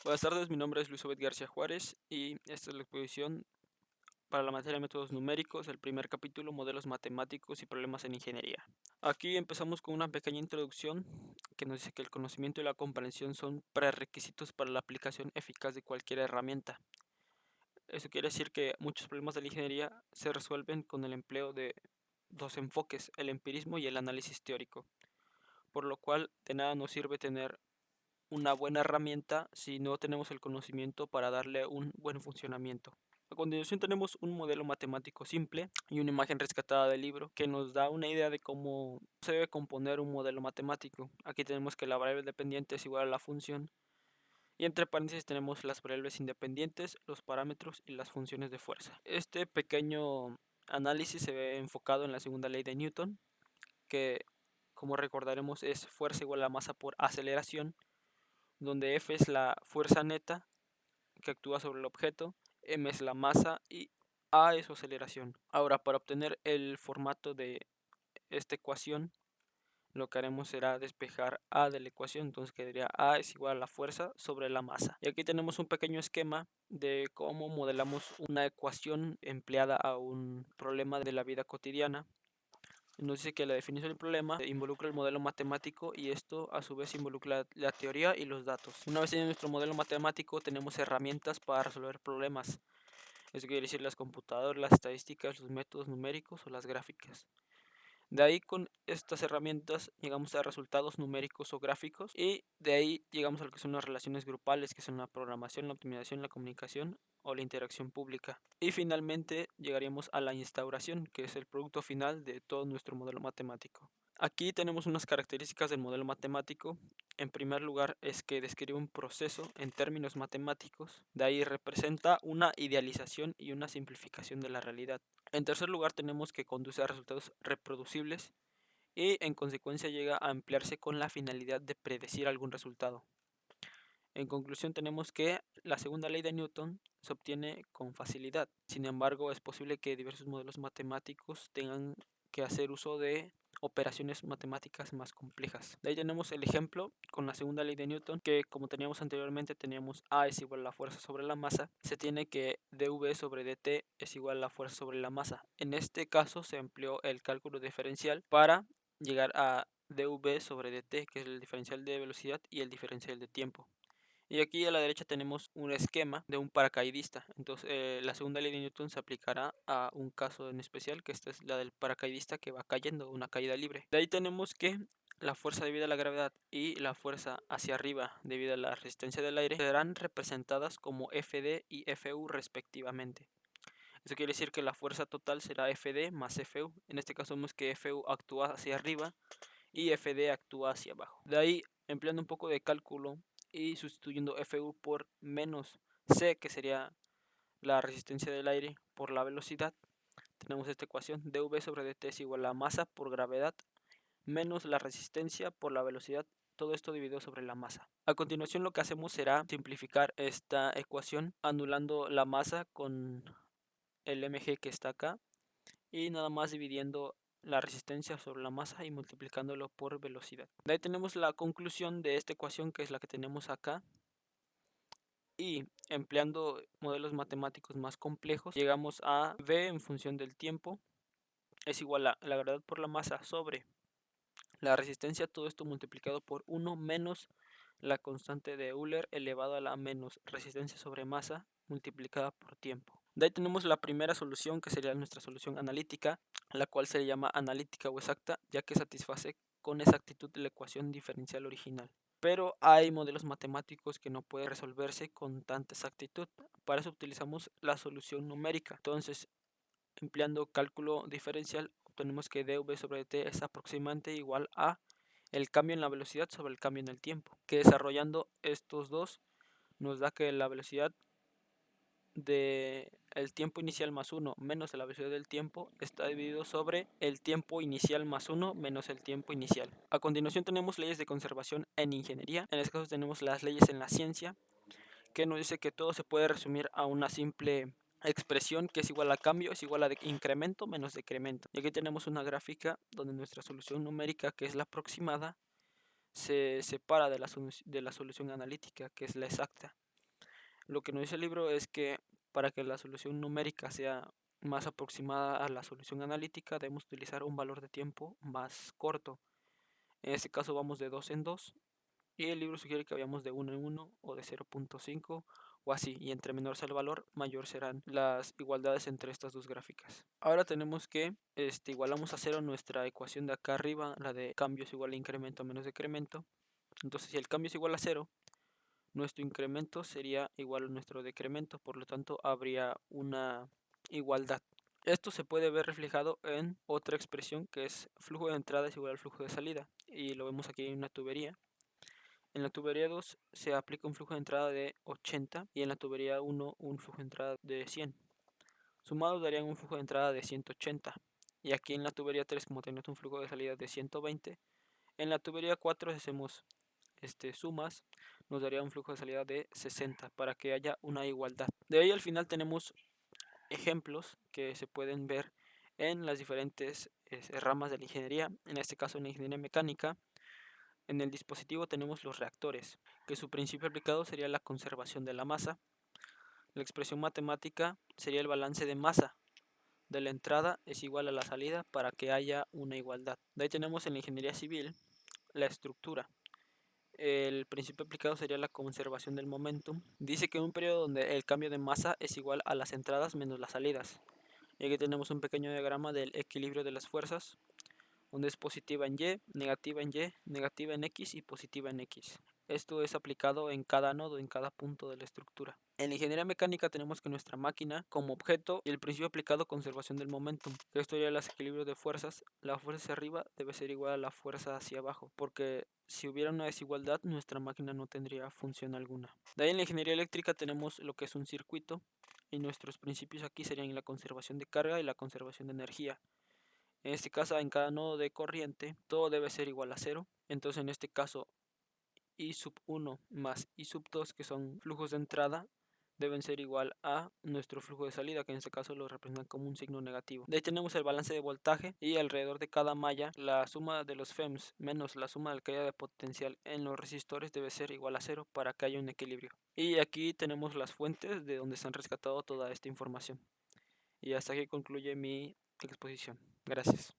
Buenas tardes, mi nombre es Luis Obed García Juárez y esta es la exposición para la materia de métodos numéricos, el primer capítulo, modelos matemáticos y problemas en ingeniería. Aquí empezamos con una pequeña introducción que nos dice que el conocimiento y la comprensión son prerequisitos para la aplicación eficaz de cualquier herramienta. Eso quiere decir que muchos problemas de la ingeniería se resuelven con el empleo de dos enfoques, el empirismo y el análisis teórico, por lo cual de nada nos sirve tener una buena herramienta si no tenemos el conocimiento para darle un buen funcionamiento. A continuación tenemos un modelo matemático simple y una imagen rescatada del libro que nos da una idea de cómo se debe componer un modelo matemático. Aquí tenemos que la variable dependiente es igual a la función y entre paréntesis tenemos las variables independientes, los parámetros y las funciones de fuerza. Este pequeño análisis se ve enfocado en la segunda ley de Newton, que como recordaremos es fuerza igual a masa por aceleración, donde F es la fuerza neta que actúa sobre el objeto, m es la masa y a es su aceleración. Ahora, para obtener el formato de esta ecuación, lo que haremos será despejar a de la ecuación, entonces quedaría a es igual a la fuerza sobre la masa. Y aquí tenemos un pequeño esquema de cómo modelamos una ecuación empleada a un problema de la vida cotidiana. Nos dice que la definición del problema involucra el modelo matemático y esto a su vez involucra la teoría y los datos. Una vez en nuestro modelo matemático tenemos herramientas para resolver problemas. Eso quiere decir las computadoras, las estadísticas, los métodos numéricos o las gráficas. De ahí con estas herramientas llegamos a resultados numéricos o gráficos y de ahí llegamos a lo que son las relaciones grupales, que son la programación, la optimización, la comunicación o la interacción pública. Y finalmente llegaríamos a la instauración, que es el producto final de todo nuestro modelo matemático. Aquí tenemos unas características del modelo matemático. En primer lugar es que describe un proceso en términos matemáticos, de ahí representa una idealización y una simplificación de la realidad. En tercer lugar tenemos que conduce a resultados reproducibles y en consecuencia llega a emplearse con la finalidad de predecir algún resultado. En conclusión tenemos que la segunda ley de Newton se obtiene con facilidad. Sin embargo, es posible que diversos modelos matemáticos tengan que hacer uso de operaciones matemáticas más complejas. De ahí tenemos el ejemplo con la segunda ley de Newton, que como teníamos anteriormente, teníamos A es igual a la fuerza sobre la masa. Se tiene que dv sobre dt es igual a la fuerza sobre la masa. En este caso se empleó el cálculo diferencial para llegar a dv sobre dt, que es el diferencial de velocidad y el diferencial de tiempo. Y aquí a la derecha tenemos un esquema de un paracaidista. Entonces la segunda ley de Newton se aplicará a un caso en especial, que esta es la del paracaidista que va cayendo, una caída libre. De ahí tenemos que la fuerza debido a la gravedad y la fuerza hacia arriba debido a la resistencia del aire serán representadas como Fd y Fu respectivamente. Eso quiere decir que la fuerza total será Fd más Fu. En este caso vemos que Fu actúa hacia arriba y Fd actúa hacia abajo. De ahí, empleando un poco de cálculo y sustituyendo Fu por menos C, que sería la resistencia del aire por la velocidad, tenemos esta ecuación: dv sobre dt es igual a masa por gravedad menos la resistencia por la velocidad, todo esto dividido sobre la masa. A continuación lo que hacemos será simplificar esta ecuación anulando la masa con el mg que está acá y nada más dividiendo la resistencia sobre la masa y multiplicándolo por velocidad. De ahí tenemos la conclusión de esta ecuación, que es la que tenemos acá, y empleando modelos matemáticos más complejos llegamos a v en función del tiempo es igual a la gravedad por la masa sobre la resistencia, todo esto multiplicado por 1 menos la constante de Euler elevado a la menos resistencia sobre masa multiplicada por tiempo. De ahí tenemos la primera solución, que sería nuestra solución analítica, la cual se llama analítica o exacta, ya que satisface con exactitud la ecuación diferencial original. Pero hay modelos matemáticos que no pueden resolverse con tanta exactitud. Para eso utilizamos la solución numérica. Entonces, empleando cálculo diferencial, obtenemos que dv sobre dt es aproximadamente igual a el cambio en la velocidad sobre el cambio en el tiempo, que desarrollando estos dos nos da que la velocidad de el tiempo inicial más 1 menos la velocidad del tiempo está dividido sobre el tiempo inicial más 1 menos el tiempo inicial. A continuación tenemos leyes de conservación en ingeniería. En este caso tenemos las leyes en la ciencia, que nos dice que todo se puede resumir a una simple expresión que es igual a cambio, es igual a incremento menos decremento. Y aquí tenemos una gráfica donde nuestra solución numérica, que es la aproximada, se separa de la solución analítica, que es la exacta. Lo que nos dice el libro es que para que la solución numérica sea más aproximada a la solución analítica, debemos utilizar un valor de tiempo más corto. En este caso vamos de 2 en 2 y el libro sugiere que vayamos de 1 en 1 o de 0.5 o así, y entre menor sea el valor, mayor serán las igualdades entre estas dos gráficas. Ahora tenemos que igualamos a 0 nuestra ecuación de acá arriba, la de cambio es igual a incremento menos decremento. Entonces si el cambio es igual a 0, nuestro incremento sería igual a nuestro decremento, por lo tanto habría una igualdad. Esto se puede ver reflejado en otra expresión que es flujo de entrada es igual al flujo de salida, y lo vemos aquí en una tubería. En la tubería 2 se aplica un flujo de entrada de 80 y en la tubería 1 un flujo de entrada de 100. Sumados darían un flujo de entrada de 180. Y aquí en la tubería 3, como tenemos un flujo de salida de 120, en la tubería 4 si hacemos sumas, nos daría un flujo de salida de 60 para que haya una igualdad. De ahí al final tenemos ejemplos que se pueden ver en las diferentes ramas de la ingeniería, en este caso en la ingeniería mecánica. En el dispositivo tenemos los reactores, que su principio aplicado sería la conservación de la masa. La expresión matemática sería el balance de masa de la entrada es igual a la salida para que haya una igualdad. De ahí tenemos en la ingeniería civil la estructura. El principio aplicado sería la conservación del momentum. Dice que en un periodo donde el cambio de masa es igual a las entradas menos las salidas. Y aquí tenemos un pequeño diagrama del equilibrio de las fuerzas, donde es positiva en Y, negativa en X y positiva en X. Esto es aplicado en cada nodo, en cada punto de la estructura. En la ingeniería mecánica tenemos que nuestra máquina como objeto y el principio aplicado conservación del momentum. Esto ya es el equilibrio de fuerzas. La fuerza hacia arriba debe ser igual a la fuerza hacia abajo, porque si hubiera una desigualdad nuestra máquina no tendría función alguna. De ahí en la ingeniería eléctrica tenemos lo que es un circuito y nuestros principios aquí serían la conservación de carga y la conservación de energía. En este caso, en cada nodo de corriente, todo debe ser igual a 0. Entonces, en este caso, I sub 1 más I sub 2, que son flujos de entrada, deben ser igual a nuestro flujo de salida, que en este caso lo representan como un signo negativo. De ahí tenemos el balance de voltaje y alrededor de cada malla, la suma de los FEMS menos la suma de la caída de potencial en los resistores debe ser igual a 0 para que haya un equilibrio. Y aquí tenemos las fuentes de donde se han rescatado toda esta información. Y hasta aquí concluye mi exposición. Gracias.